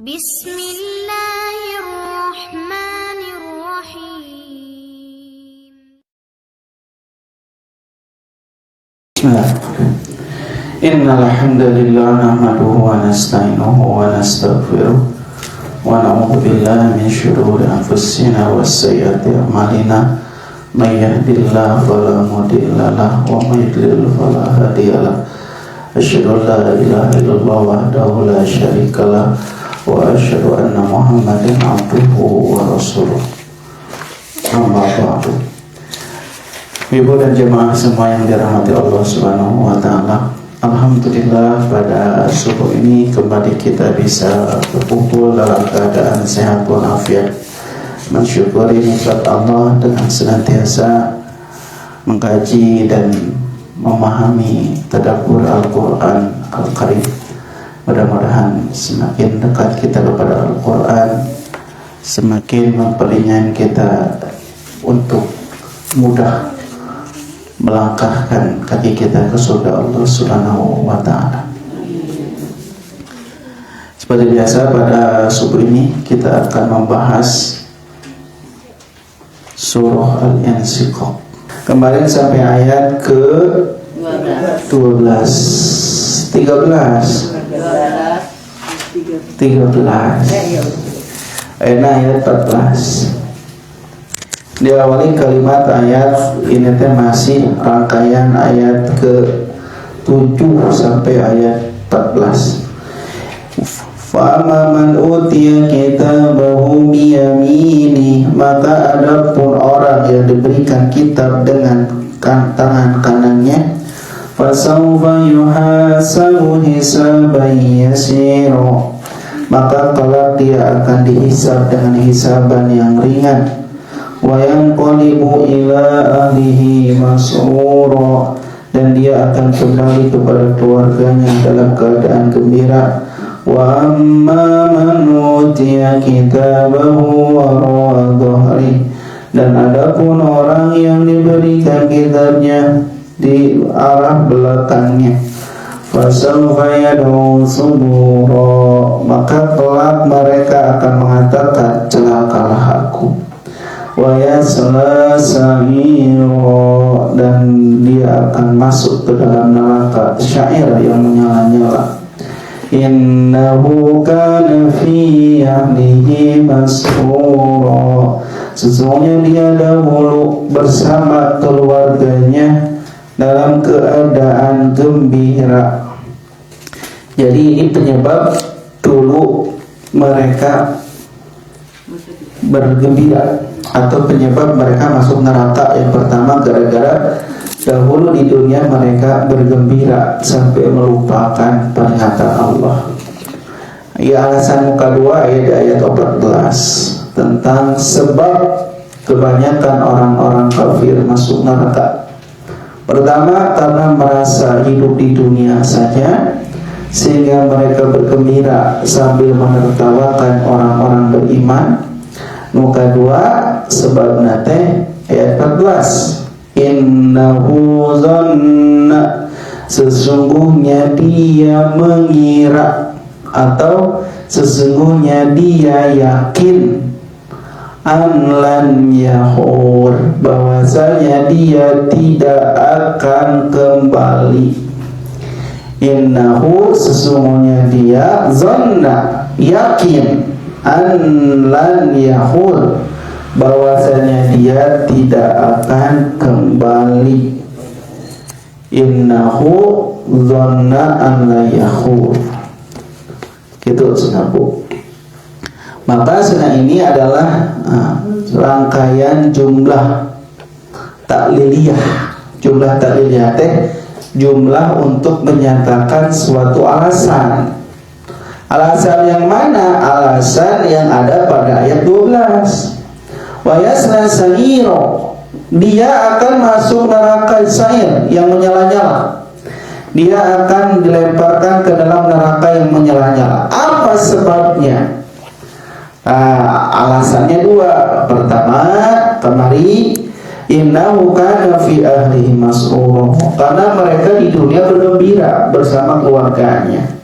Bismillahirrahmanirrahim. Innal hamdalillah nahmaduhu wa nasta'inuhu wa nastaghfiruh wa na'udzu billahi min shururi anfusina wa sayyiati a'malina may yahdihillahu fala mudilla lahu wa may yudlil fala hadiya lahu asyhadu an la ilaha illallah wahdahu la syarika lahu wa asyhadu anna muhammadan abduhu wa rasuluh. Amma ba'du. Ibu dan jemaah semua yang dirahmati Allah Subhanahu wa taala, alhamdulillah pada subuh ini kembali kita bisa berkumpul dalam keadaan sehat walafiat, mensyukuri nikmat Allah dengan senantiasa mengkaji dan memahami tadabbur Al-Qur'an Al-Karim. Mudah-mudahan semakin dekat kita kepada Al-Qur'an, semakin memperingan kita untuk mudah melangkahkan kaki kita ke surga Allah Subhanahu wa taala. Seperti biasa pada subuh ini kita akan membahas surah Al-Insyiqaq. Kemarin sampai ayat ke 13. Ayat 14. Diawali kalimat ayat ini masih rangkaian ayat ke-7 sampai ayat 14. Fa'amma man utiya kitabahu biyamini, maka adapun orang yang diberikan kitab dengan tangan kanannya, fasawfa yuhasabu hisaban yasira, maka kelak dia akan dihisab dengan hisaban yang ringan. Wa yanqalibu ila ahlihi masrura, dan dia akan kembali kepada keluarganya dalam keadaan gembira. Wa amma man utiya kitabahu wara'a dhahri, dan adapun orang yang diberikan kitabnya di arah belakangnya, fasawfa yad'u subura, maka kelak mereka akan mengatakan celakalah aku. Wa yasla sa'ira, dan dia akan masuk ke dalam neraka syair yang menyala-nyala. Innahu kana fi ahlihi masrura, sesungguhnya dia dahulu bersama keluarganya dalam keadaan gembira. Jadi ini penyebab dulu mereka bergembira, atau penyebab mereka masuk neraka. Yang pertama gara-gara dahulu di dunia mereka bergembira sampai melupakan peringatan Allah. Ya, alasan muka 2 ayat 14 tentang sebab kebanyakan orang-orang kafir masuk neraka. Pertama, karena merasa hidup di dunia saja sehingga mereka bergembira sambil menertawakan orang-orang beriman. Muka 2 sebab nate ayat 14. Innahu zanna, sesungguhnya dia mengira, atau sesungguhnya dia yakin, anlan yahur, bahwasanya dia tidak akan kembali. Innahu, sesungguhnya dia, zanna, yakin, anlan yahur, bahwasanya dia tidak akan kembali. Innahu dhanna an la yahur. Gitu senabu. Maka sunnah ini adalah rangkaian jumlah takliliyah. Jumlah takliliyah teh jumlah untuk menyatakan suatu alasan. Alasan yang mana? Alasan yang ada pada ayat 12. Wa yasla sa'iro, dia akan masuk neraka sa'ir yang menyala-nyala. Dia akan dilemparkan ke dalam neraka yang menyala-nyala. Apa sebabnya? Alasannya 2. Pertama, kemari innahu kana fi ahlihi masrura, karena mereka di dunia bergembira bersama keluarganya.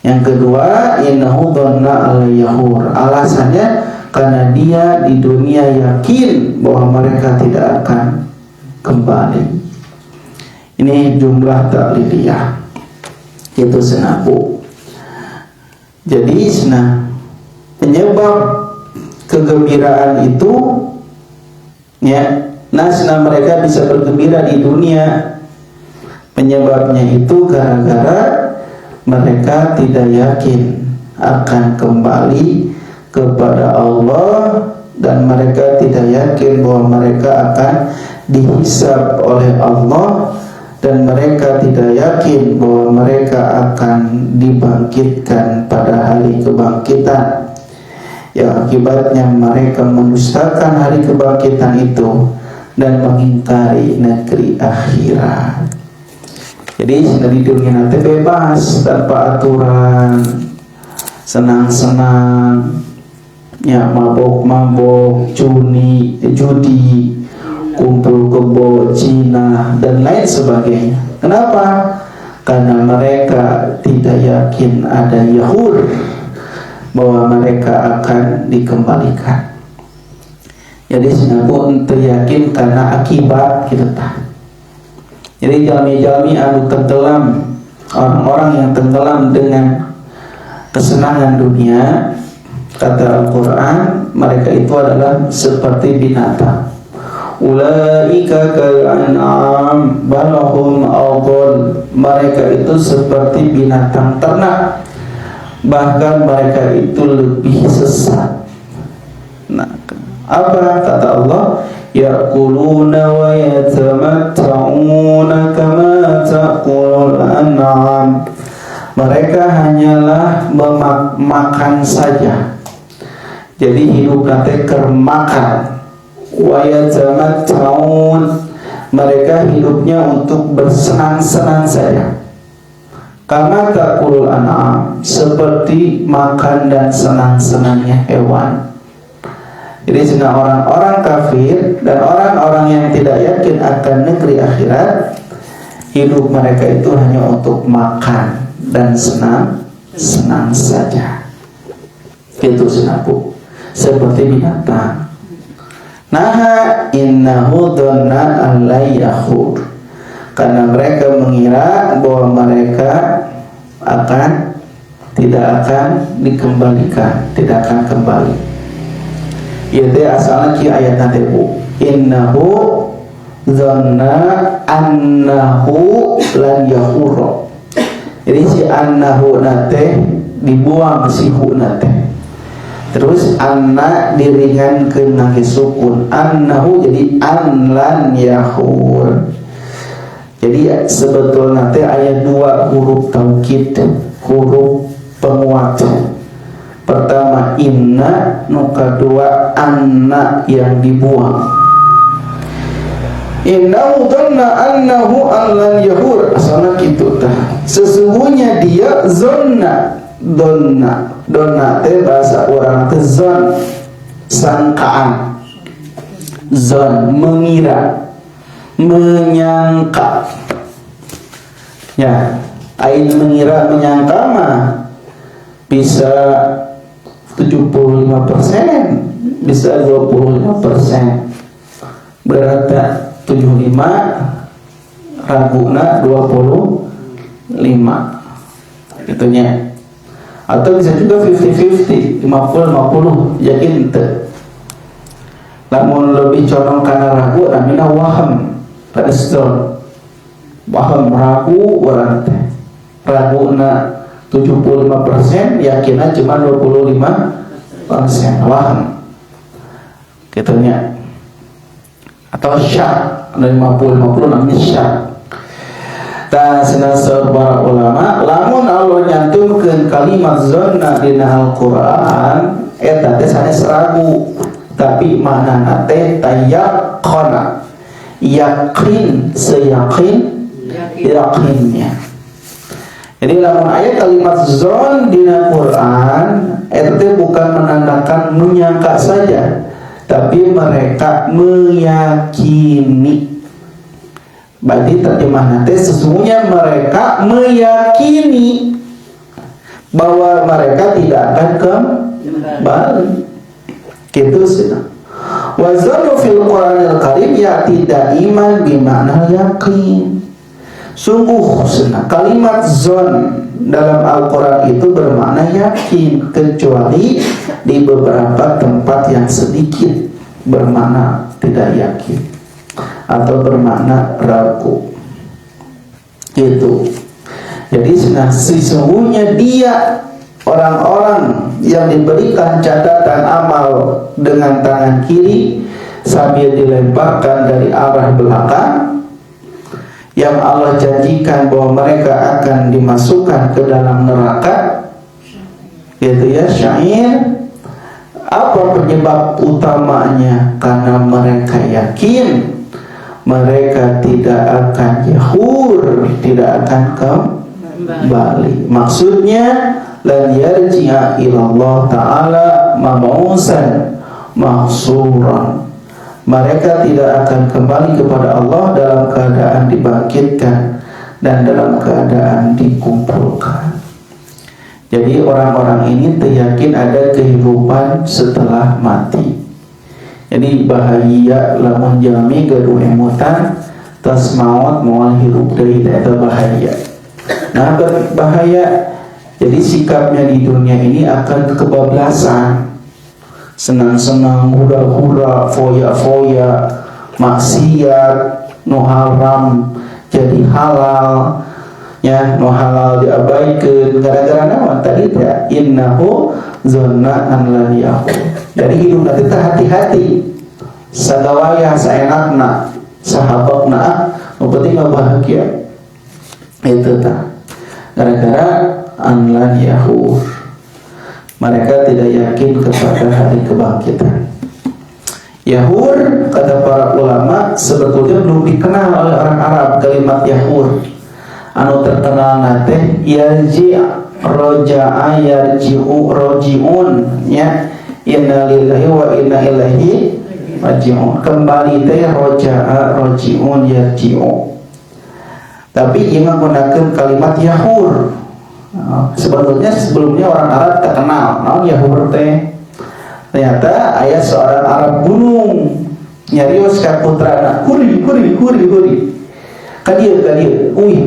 Yang kedua, innahu dhanna al-yahur. Alasannya karena dia di dunia yakin bahwa mereka tidak akan kembali. Ini jumlah taklidiyah. Itu senapu. Jadi penyebab kegembiraan itu ya, nasna mereka bisa bergembira di dunia. Penyebabnya itu gara-gara mereka tidak yakin akan kembali kepada Allah, dan mereka tidak yakin bahwa mereka akan dihisab oleh Allah, dan mereka tidak yakin bahwa mereka akan dibangkitkan pada hari kebangkitan. Ya, akibatnya mereka mendustakan hari kebangkitan itu dan mengingkari negeri akhirat. Jadi di dunia nanti bebas tanpa aturan, senang-senang, ya, mabok-mabok, judi, kumpul kebo, Cina, dan lain sebagainya. Kenapa? Karena mereka tidak yakin ada yahur, bahwa mereka akan dikembalikan. Jadi sinaku ente yakin karena akibat kita tak. Jadi jalmi-jalmi anu tenggelam, orang-orang yang tenggelam dengan kesenangan dunia, kata Al-Quran, mereka itu adalah seperti binatang. Ulaika kal'an'am balahum adall. Mereka itu seperti binatang ternak, bahkan mereka itu lebih sesat. Nah, apa kata Allah? Ya'kuluna wa yatamatta'una kama ta'kulul an'am. Mereka hanyalah makan saja. Jadi hidup nanti kermakan. Wa yatamatta'un. Mereka hidupnya untuk bersenang-senang saja. Kama ta'kulul an'am, seperti makan dan senang-senangnya hewan. Jadi orang-orang kafir dan orang-orang yang tidak yakin akan negeri akhirat, hidup mereka itu hanya untuk makan dan senang-senang saja. Itu senapu, seperti binatang. Naha innahu dhanna al-yahur. Karena mereka mengira bahwa mereka tidak akan dikembalikan, tidak akan kembali. Itu asalnya ki ayat nanti bu. Innahu dhanna annahu lan yahur. Jadi si annahu nate dibuang si hu nate. Terus anna diringankeun ngake sukun. Annahu jadi an lan yahur. Jadi sebetulnya nanti ayat 2 huruf taukid, huruf penguat. Pertama inna, nuka 2 anna yang dibuang. Innahu dhanna annahu allan yahur. Asalnya gitu tah. Sesungguhnya dia zonna, donna teh bahasa orang teh zon, sangkaan. Zon mengira, menyangka. Ya, ain mengira menyangka mah bisa 75%, bisa 25%. Berarti 75, raguna 25. Itunya. Atau bisa juga 50-50, 50-50, yakin ente. Namun lebih condong karena ragu, namanya waham, pada stone. Waham ragu, orang teh. Raguna 75%, yakinnya cuma 25%. Waham. Gitunya. Atau syak, 50-50 namanya syak. Dan senasar para ulama, lamun Allah nyantumkeun kalimat zonna dina Al-Qur'an, eta teh sanes ragu, tapi maknana teh tayaqqana, yakin, yakinnya. Jadi lamun ayat kalimat zon dina Quran, eta teh bukan menandakan menyangka saja, tapi mereka meyakini. Berarti terjemah nanti sesungguhnya mereka meyakini bahwa mereka tidak akan kembali. Gitu sih. Wa zannu fil Qur'anil Karim ya'ti daiman bima'na yaqin. Sungguh kalimat zon dalam Al-Quran itu bermakna yakin, kecuali di beberapa tempat yang sedikit bermakna tidak yakin atau bermakna ragu. Gitu. Jadi sesungguhnya dia orang-orang yang diberikan catatan amal dengan tangan kiri sambil dilemparkan dari arah belakang, yang Allah janjikan bahwa mereka akan dimasukkan ke dalam neraka, gitu ya, syair. Apa penyebab utamanya? Karena mereka yakin mereka tidak akan yahur, tidak akan kembali. Maksudnya lan yarji'a ilallah ta'ala mab'usan mahsuran. Mereka tidak akan kembali kepada Allah dalam keadaan dibangkitkan dan dalam keadaan dikumpulkan. Jadi orang-orang ini teryakin ada kehidupan setelah mati. Jadi bahaya lamun jami gaduh emutan tas maut moal hirup deui eta bahaya. Nah, berbahaya. Jadi sikapnya di dunia ini akan kebablasan. Senang-senang, hura-hura, foya-foya, maksiat, no haram jadi halal, ya, no halal diabaikan gara-gara naon tadi teh innahu zanna an la yahur. Jadi hidup nanti hati-hati, sagawaya saenakna, sahabakna, nu penting bahagia. Itu tah. Gara-gara an la yahur. Mereka tidak yakin kepada hari kebangkitan. Yahur, kata para ulama, sebetulnya belum dikenal oleh orang Arab kalimat yahur. Anu terkenal nate yarji' roja'a yarji'u roji'un, ya, inna lillahi wa inna ilaihi raji'un. Kembali teh roja'a roji'un yarji'u. Tapi ia menggunakan kalimat yahur. Sebetulnya sebelumnya orang Arab tak kenal naon yahur teh. Ternyata ayat seorang Arab gunung nyarios ka putrana, huri kadir wih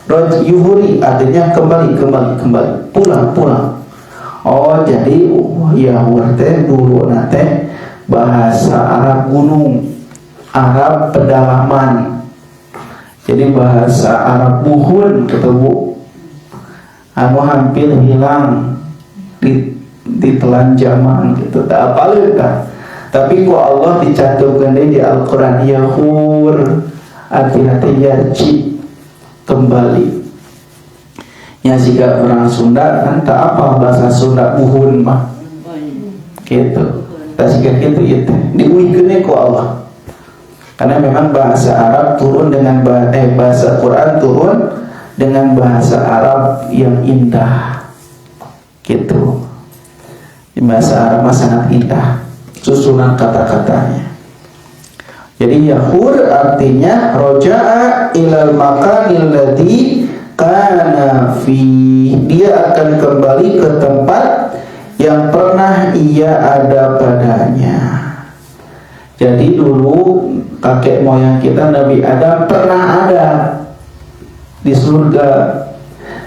roj yuhuri artinya kembali pulang. Oh, jadi yahur teh dulu nate bahasa Arab gunung, Arab pedalaman. Jadi bahasa Arab buhun ketemu anu hampir hilang di telan zaman gitu. Tak apalin kan. Tapi kok Allah dicantumkan di Al-Quran yahur artinya yarji kembali. Ya jika orang Sunda kan tak apa bahasa Sunda buhun mah. Gitu. Tak jika gitu itu diuihkeun ku Allah. Karena memang bahasa Arab turun dengan bahasa Quran turun dengan bahasa Arab yang indah, gitu. Di bahasa Arab sangat indah susunan kata-katanya. Jadi yahur artinya roja'a ilal makanil ladzi kana fi. Dia akan kembali ke tempat yang pernah ia ada padanya. Jadi dulu kakek moyang kita Nabi Adam pernah ada di surga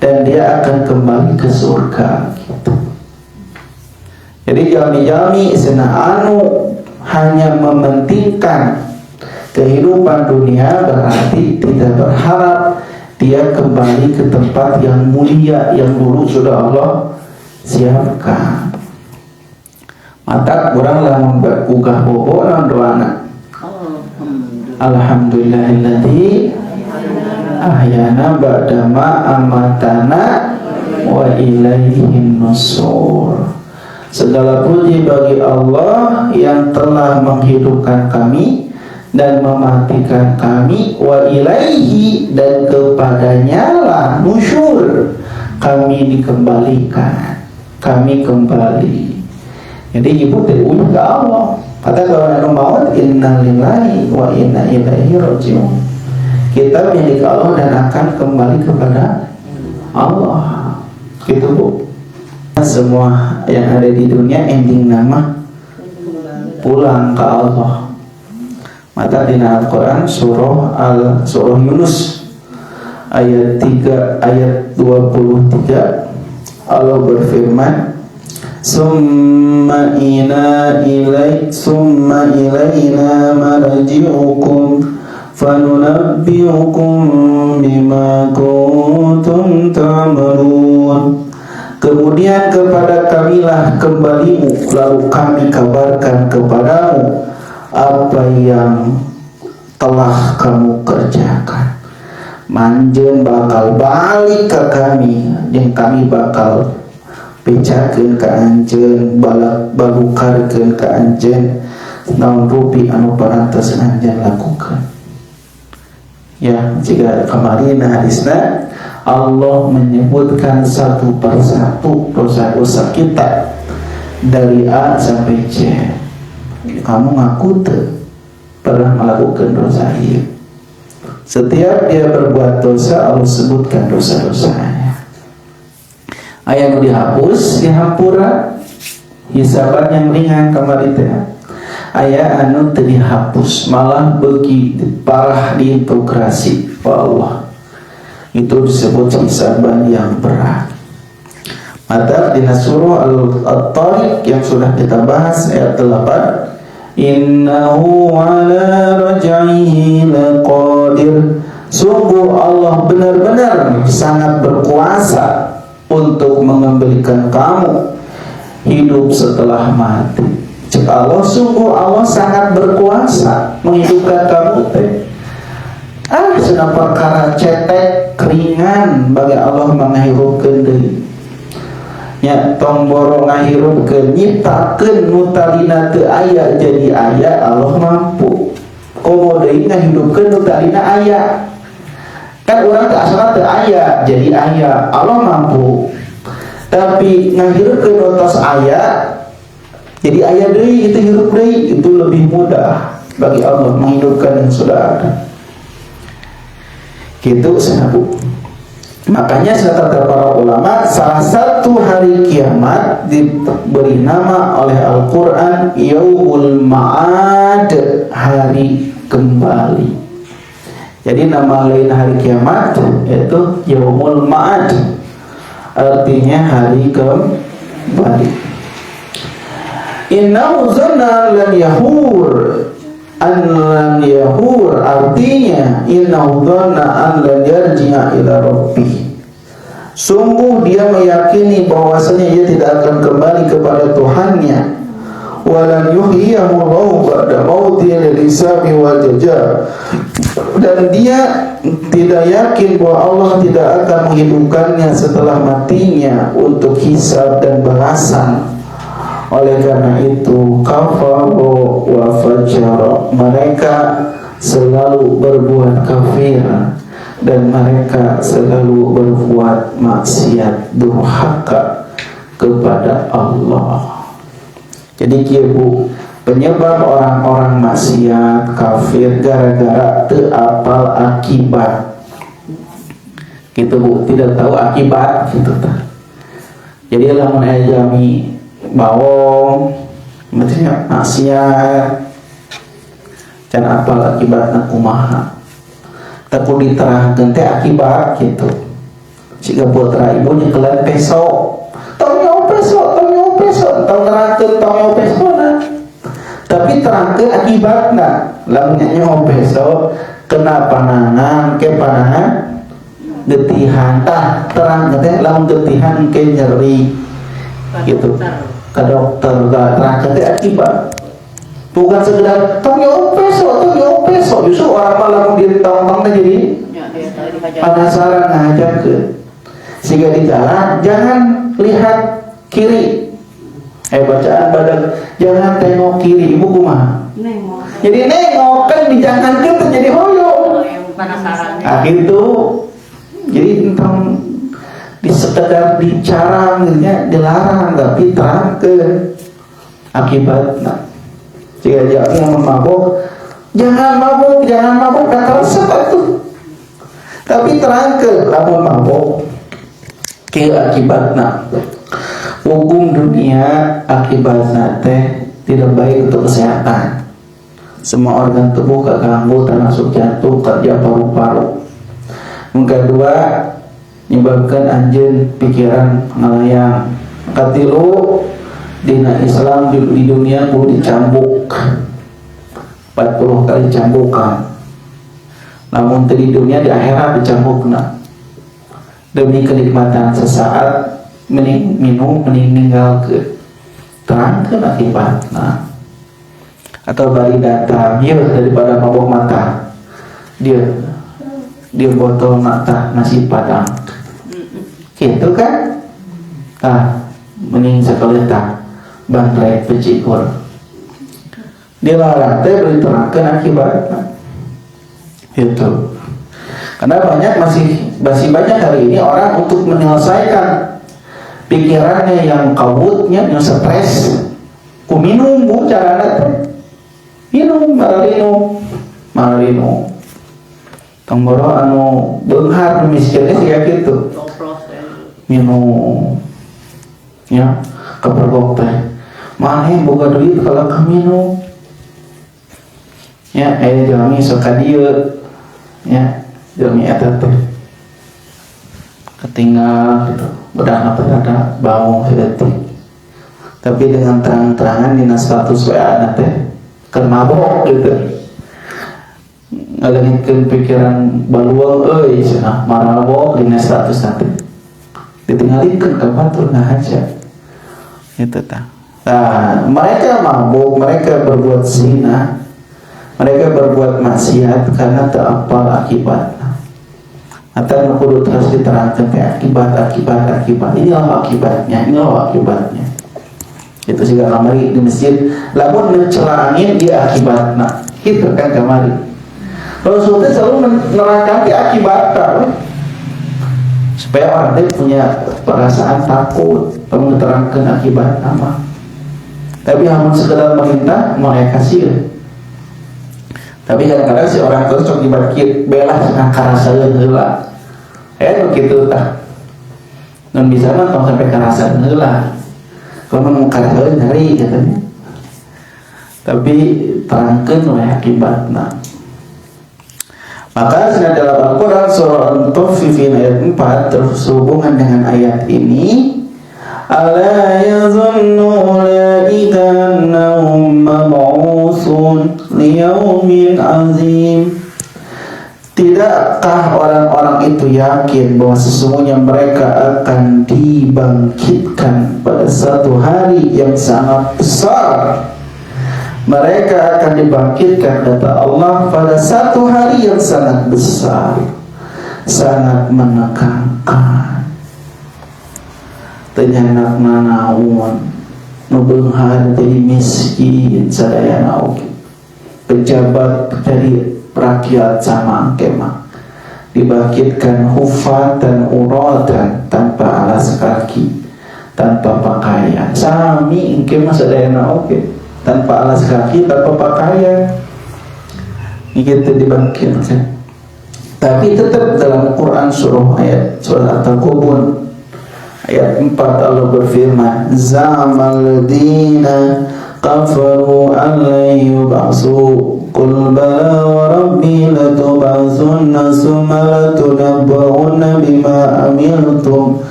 dan dia akan kembali ke surga, gitu. Jadi jalmi-jalmi sena anu hanya mementingkan kehidupan dunia berarti tidak berharap dia kembali ke tempat yang mulia yang dulu sudah Allah siapkan. Mata kurang lamun berugah bobo non doana. Alhamdulillahilladzi ahyana ba'dama amatana wa ilaihin nusur. Segala puji bagi Allah yang telah menghidupkan kami dan mematikan kami, wa ilaihi, dan kepadanya lah nusyur, kami dikembalikan, kami kembali. Jadi ibu terpuji ke Allah. Kata kalau maut inna lillahi wa inna ilaihi raji'un. Kita milik Allah dan akan kembali kepada Allah. Gitu Bu. Semua yang ada di dunia ending nama pulang ke Allah. Maka di Al-Quran surah Yunus ayat 3 ayat 23 Allah berfirman, summa ilaina marji'ukum fanunabbi'ukum bima kuntum ta'malun. Kemudian kepada kamilah kembalimu, lalu kami kabarkan kepadamu apa yang telah kamu kerjakan. Manjen bakal balik ke kami, yang kami bakal pecakeun ka anjeun, balukarkeun ka anjeun naon rupi anu parantos anjeun lakukan. Ya, jika kemarin hadisna Allah menyebutkan satu persatu dosa-dosa kita dari A sampai Z. Kamu ngaku pernah melakukan dosa ini. Setiap dia berbuat dosa, Allah sebutkan dosa-dosanya. Aya nu dihapus, dihampura, hisaban yang ringan kemarin teh. Aya anu teu dihapus, malah beuki parah diintegrasi ke Allah. Itu disebut hisaban yang berat. Maka di surah At-Tariq yang sudah kita bahas ayat 8, innahu ala raj'ihi laqadir. Sungguh Allah benar-benar sangat berkuasa untuk mengembalikan kamu hidup setelah mati. Cek Allah, sungguh Allah sangat berkuasa menghidupkan kamu teh. Sudah perkara cetek ringan bagi Allah menghirupkeun deui. Nya tong boro ngahirupkeun nyiptakeun nu talina teu aya jadi aya, Allah mampu. Komo deui ngahidupkeun nu talina aya. Kan urang teh asalna teu aya jadi aya, Allah mampu. Tapi ngahirupkeun nu tos aya jadi aya deui, itu hirup deui, itu lebih mudah bagi Allah menghidupkan yang sudah ada. Gitu sahabu. Makanya kata para ulama, salah satu hari kiamat diberi nama oleh Al-Quran Yaumul Ma'ad, hari kembali. Jadi nama lain hari kiamat yaitu Yaumul Ma'ad, artinya hari kembali. Innahu zanna lam yahur, an lam yahur artinya innahu dhanna an lan yarji'a ila rabbih. Sungguh dia meyakini bahwasanya ia tidak akan kembali kepada Tuhannya. Walan yuhyiyahu Allahu ba'da mautihi lihisabi wal jazaa. Dan dia tidak yakin bahwa Allah tidak akan menghidupkannya setelah matinya untuk hisab dan balasan. Oleh karena itu kafaru wa fajara, mereka selalu berbuat kafir dan mereka selalu berbuat maksiat durhaka kepada Allah. Jadi kieu Bu, penyebab orang-orang maksiat kafir gara-gara teu apal akibat. Gitu Bu, tidak tahu akibat gitu tah. Jadi lamun aya jami bawong, maksudnya maksiat, dan apal akibatna kumaha. Tapi diterangkeun teh akibat gitu. Jika putra ibu nyekelan peso, tong nyawa peso, tong terangkeun tong nyawa peso na. Tapi terangkeun akibatna, lamun nyawa peso kena panangan, ke panangan getihan, terangkeun teh lamun getihan ke nyeri gitu. Ke dokter terangkan teh akibat, bukan sekedar tong nyawa peso, justru orang malah mau ditong-tong jadi penasaran ngajakeun. Sehingga di jalan jangan lihat kiri, bacaan badan jangan tengok kiri, ibu kumaha jadi nengok kan dijangankeun terjadi hoyo nah gitu. Jadi tentang di sekedar dicarang gitu ya, dilarang, tapi terangkeun akibatna. Jika dia yang mabuk, jangan mabuk, dah resep itu. Tapi terangkeun lamun mabuk ke akibatna. Hukum dunia akibatna teh tidak baik untuk kesehatan. Semua organ tubuh keganggu termasuk jantung, kerja paru-paru. Yang kedua, menyebabkan anjeun pikiran ngalayang. Katilu, dina Islam di dunia kudu dicambuk 40 kali cambukan. Namun di dunia di akhirat dicambukna demi kenikmatan sesaat, mending minum, mending ninggalkeun, terangkeun akibatna. Atau bari datang ya daripada mabok mata dia botol mata nasi padang gitu kan, mending sakaleta bantai pecikur. Dia larang teh beri terangkeun akibatna itu. Karena masih banyak hari ini orang untuk menyelesaikan pikirannya yang kabutnya, yang stres, ku minum bu carana teh. Minum maralino. Tong boro anu beunghar miskinnya sih kayak gitu. Minum. Ya, kepergok teh. Maneh boga duit kalau ka minum. Ya, jalmi sok ka dieu. Ya, jalmi eta teh ketinggal gitu. Bedah apa bau sedetik. Tapi dengan terang-terangan dina status WA teh keur mabok gitu. Ngalengitkeun pikiran baluang euy cenah marabok dina status nanti. Ditinggalikeun ka batur ngahaja. Itu tah. Mereka mabuk, mereka berbuat zina, mereka berbuat maksiat karena tak apal akibatnya. Atau kudu terus diterangkan ke akibat. Inilah akibatnya. Itu sih kamari di masjid. Lamun mencela angin dia akibatnya. Itu kan kamari. Rasulullah selalu menerangkan ke akibatnya. Supaya orang itu punya perasaan takut, menerangkan akibat nama. Tapi hamun sekedar meminta mereka kasih. Tapi kadang-kadang si orang itu sok dibakit belah cenah karasaeun heula. Begitu tah. Non bisa mah tong sampai karasaeun heula. Kalau mau karasaeun nyari katanya. Tapi terangkeun we akibatna. Maka dalam Al-Quran surah Al-Mutaffifin ayat 4 terhubungan dengan ayat ini. Ala yazunnu ulaika annahum mab'utsun liyaumin azim. Tidakkah orang-orang itu yakin bahwa sesungguhnya mereka akan dibangkitkan pada satu hari yang sangat besar? Mereka akan dibangkitkan, kata Allah, pada satu hari yang sangat besar, sangat menegangkan. Tenyanak nanaun nubeunghar jadi miskin sadaya naoge. Pejabat dari rakyat sama kemah dibangkitkan hufatan uratan, tanpa alas kaki, tanpa pakaian. Sami kemah sadaya naoge, tanpa alas kaki, tanpa pakaian. Ini kita dibangkitkan. Tapi tetap dalam Quran surah At-Taghabun ayat 4 Allah berfirman, Za'amal ladina kafaru an la yub'atsu qul bala wa rabbi latub'atsunna summa latunabba'unna bima amiltum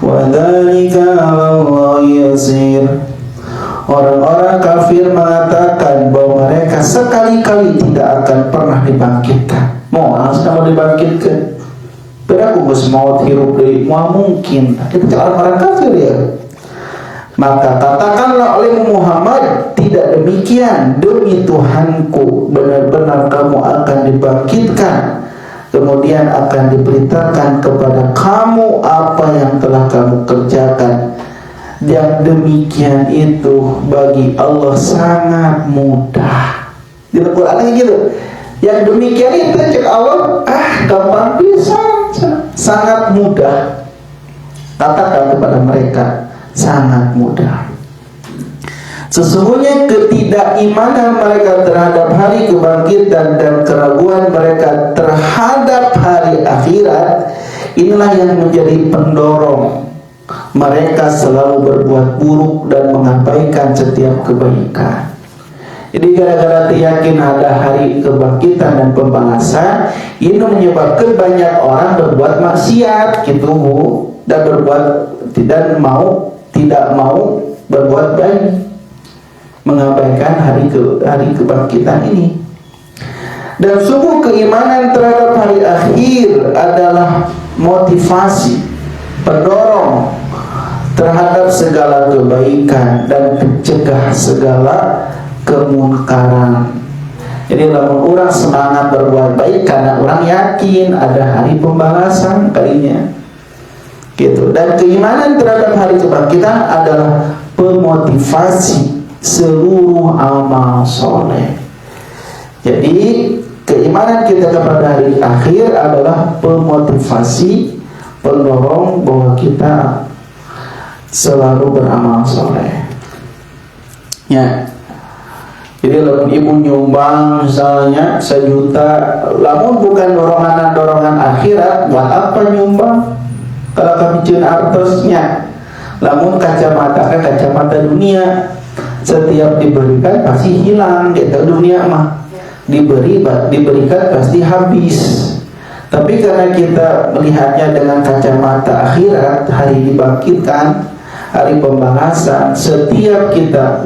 wa dzalika 'ala Allahi yasir. Orang-orang kafir mengatakan bahwa mereka sekali-kali tidak akan pernah dibangkitkan. Mau langsung dibangkitkan. Beraku gus maut hirup dari mau mungkin. Kita orang-orang kafir ya. Maka katakanlah oleh Muhammad, tidak demikian, demi Tuhanku benar-benar kamu akan dibangkitkan, kemudian akan diberitakan kepada kamu apa yang telah kamu kerjakan. Yang demikian itu bagi Allah sangat mudah. Di Al-Quran gitu. Yang demikian itu cek Allah, gampang pisan, sangat mudah. Katakan kepada mereka, sangat mudah. Sesungguhnya ketidakimanan mereka terhadap hari kebangkitan dan keraguan mereka terhadap hari akhirat Inilah yang menjadi pendorong mereka selalu berbuat buruk dan mengabaikan setiap kebaikan. Jadi gara-gara yakin ada hari kebangkitan dan pembalasan, ini menyebabkan banyak orang berbuat maksiat gitu, dan tidak mau berbuat baik, mengabaikan hari kebangkitan ini. Dan sungguh keimanan terhadap hari akhir adalah motivasi, pendorong terhadap segala kebaikan dan mencegah segala kemunkaran. Jadi lamun orang semangat berbuat baik karena orang yakin ada hari pembalasan kalinya gitu. Dan keimanan terhadap hari kebangkitan adalah pemotivasi seluruh amal soleh. Jadi keimanan kita kepada hari akhir adalah pemotivasi, pendorong bahwa kita selalu beramal soleh. Ya. Jadi lamun ibu nyumbang misalnya 1 juta, lamun bukan dorongan akhirat, buat apa nyumbang? Kalau kami cun artosnya, lamun kacamata dunia, setiap diberikan pasti hilang, gitu. Dunia mah diberikan pasti habis. Tapi karena kita melihatnya dengan kacamata akhirat, hari dibangkitkan, hari pembalasan, setiap kita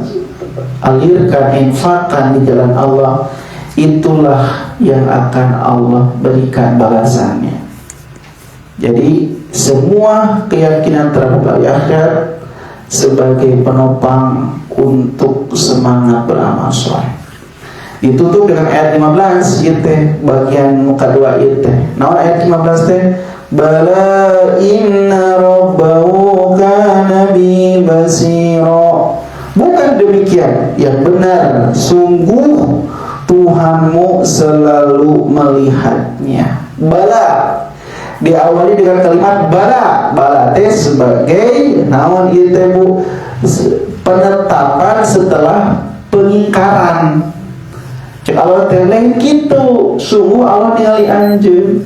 alirkan, infakkan di jalan Allah, itulah yang akan Allah berikan balasannya. Jadi semua keyakinan terhadap hari akhirat sebagai penopang untuk semangat beramal soleh. Ditutup dengan ayat 15 itu bagian muka 2 itu. Nah, ayat 15 teh, bala inna rabbahu kana bi basira. Bukan demikian, yang benar, sungguh Tuhanmu selalu melihatnya. Bala diawali dengan kalimat bala. Bala teh sebagai naon ieu teh Bu, penetapan setelah pengingkaran. Cek Allah teh lain kitu, sungguh Allah ningali anjeun.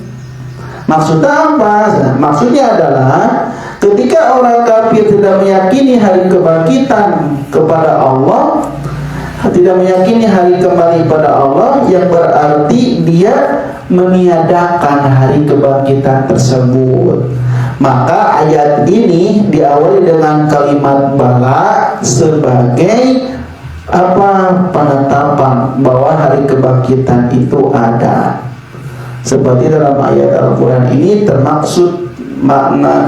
Maksudnya apa? Maksudnya adalah ketika orang kafir tidak meyakini hari kebangkitan kepada Allah, tidak meyakini hari kembali pada Allah, yang berarti dia meniadakan hari kebangkitan tersebut. Maka ayat ini diawali dengan kalimat bala sebagai penetapan bahwa hari kebangkitan itu ada. Seperti dalam ayat Al-Quran ini termaksud makna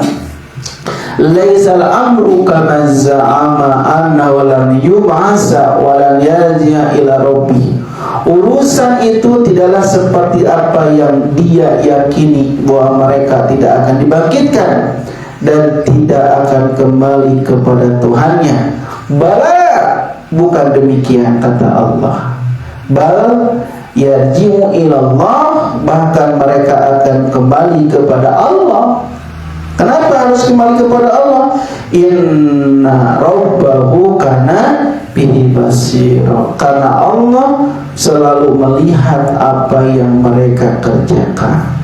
laisal amru kama za'ama anna walam yub'asa walam yarji'a ila rabbi. Urusan itu tidaklah seperti apa yang dia yakini, bahwa mereka tidak akan dibangkitkan dan tidak akan kembali kepada Tuhannya. Bala, bukan demikian kata Allah. Bal yarji'u ilallah, bahkan mereka akan kembali kepada Allah. Kenapa harus kembali kepada Allah? Inna rabbahu kana bihi basira. Karena Allah selalu melihat apa yang mereka kerjakan.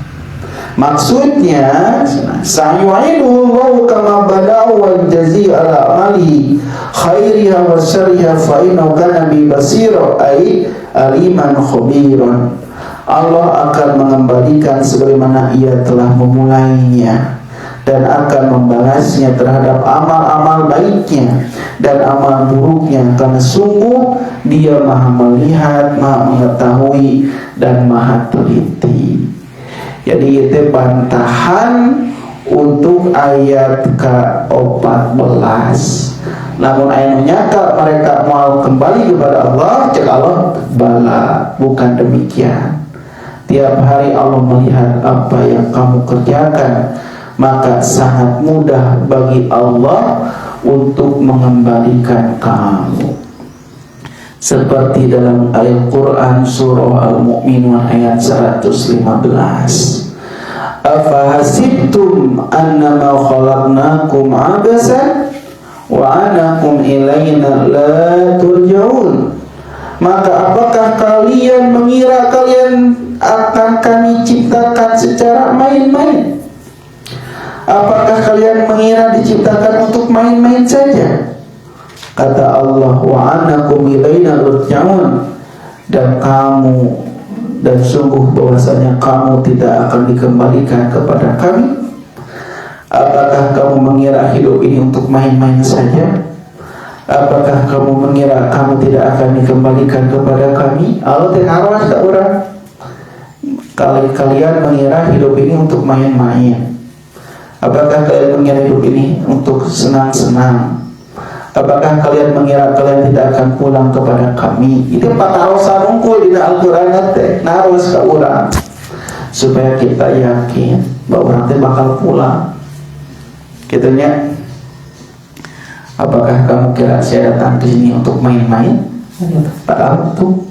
Maksudnya sayu'iduhu kama bada'u wal jazi ala amali khairiha wa syarriha fa innahu kana bihi basira, ay aliman khabiran. Allah akan mengembalikan sebagaimana ia telah memulainya dan akan membalasnya terhadap amal-amal baiknya dan amal buruknya, karena sungguh dia maha melihat, maha mengetahui dan maha teliti. Jadi itu bantahan untuk ayat ke-14. Namun ayat menyangka mereka mau kembali kepada Allah, cek Allah bala, bukan demikian. Tiap hari Allah melihat apa yang kamu kerjakan, maka sangat mudah bagi Allah untuk mengembalikan kamu. Seperti dalam Al-Quran surah Al-Mu'minun ayat 115. Afahasibtum annama khalaqnakum abasan wa anakum ilayna la turja'un. Maka apakah kalian mengira kalian akan kami ciptakan secara main-main? Apakah kalian mengira diciptakan untuk main-main saja? Kata Allah, wa annakum ilaina turja'un, dan kamu, dan sungguh bahwasanya kamu tidak akan dikembalikan kepada kami. Apakah kamu mengira hidup ini untuk main-main saja? Apakah kamu mengira kamu tidak akan dikembalikan kepada kami? Allah tengawas tak orang. Kalian mengira hidup ini untuk main-main. Apakah kalian mengira hidup ini untuk senang-senang? Apakah kalian mengira kalian tidak akan pulang kepada kami? Itu patarosan unggul di Al-Quran teh, naros ke orang supaya kita yakin bahwa orang teh bakal pulang. Kitanya, apakah kamu kira saya datang ke sini untuk main-main? Padahal itu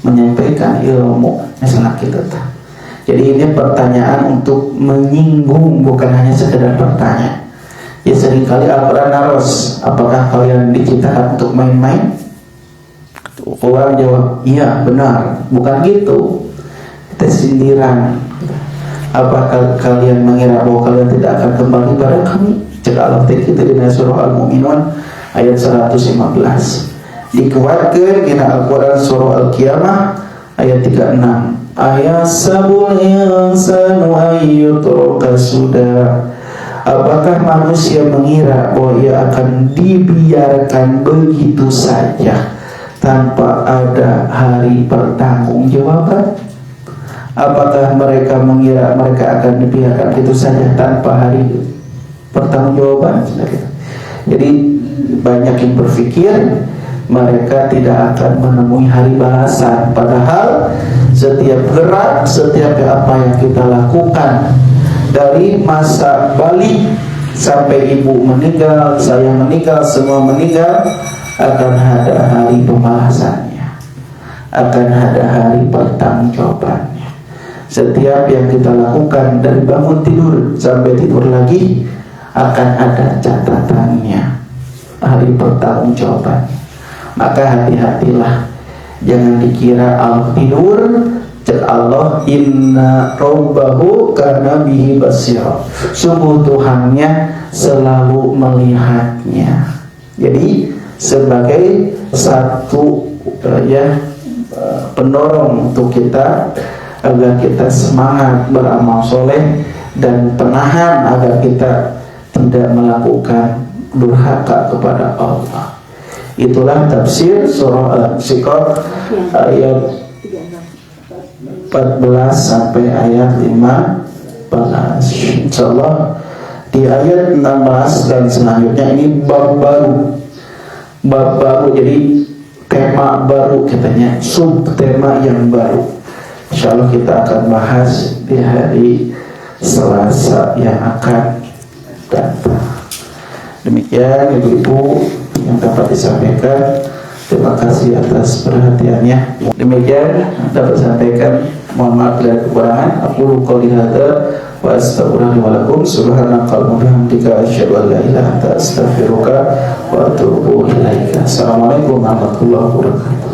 menyampaikan ilmu, misalnya kita. Jadi ini pertanyaan untuk menyinggung, bukan hanya sekedar bertanya. Ya seringkali Al-Quran naros, apakah kalian diciptakan untuk main-main? Orang jawab, iya benar, bukan gitu. Kita sindiran. Apakah kalian mengira bahwa kalian tidak akan kembali pada kami? Cek Allah itu di surah Al-Mu'minun ayat 115. Dikuatkan di Al-Quran surah Al-Qiyamah ayat 36. Ayasabul insanu ayyutraka sudah. Apakah manusia mengira bahwa ia akan dibiarkan begitu saja tanpa ada hari pertanggungjawaban? Apakah mereka mengira mereka akan dibiarkan begitu saja tanpa hari pertanggungjawaban? Jadi banyak yang berpikir mereka tidak akan menemui hari balasan. Padahal setiap gerak, setiap apa yang kita lakukan, dari masa balik sampai ibu meninggal, saya meninggal, semua meninggal, akan ada hari pembalasannya, akan ada hari pertanggungjawabannya. Setiap yang kita lakukan dari bangun tidur sampai tidur lagi akan ada catatannya, hari pertanggungjawaban. Maka hati-hatilah, jangan dikira Allah tidur. Cek Allah, inna rabbahu kana bihi basira. Sungguh Tuhannya selalu melihatnya. Jadi sebagai satu pendorong untuk kita agar kita semangat beramal soleh dan penahan agar kita tidak melakukan durhaka kepada Allah. Itulah tafsir surah Al-Insyiqaq ayat 14 sampai ayat 15. Insyaallah di ayat 16 dan selanjutnya ini bab baru. Bab baru, jadi tema baru katanya, subtema yang baru. Insyaallah kita akan bahas di hari Selasa yang akan datang. Demikian ibu-ibu yang dapat disampaikan. Terima kasih atas perhatiannya. Demikian dapat sampaikan. Mohon maaf bila kekurangan. Aku qouli hadza wa astaghfirullaha wa lakum. Subhanakallahumma wa bihamdika asyhadu an la ilaha illa anta astaghfiruka wa atubu ilaika. Assalamualaikum warahmatullahi wabarakatuh.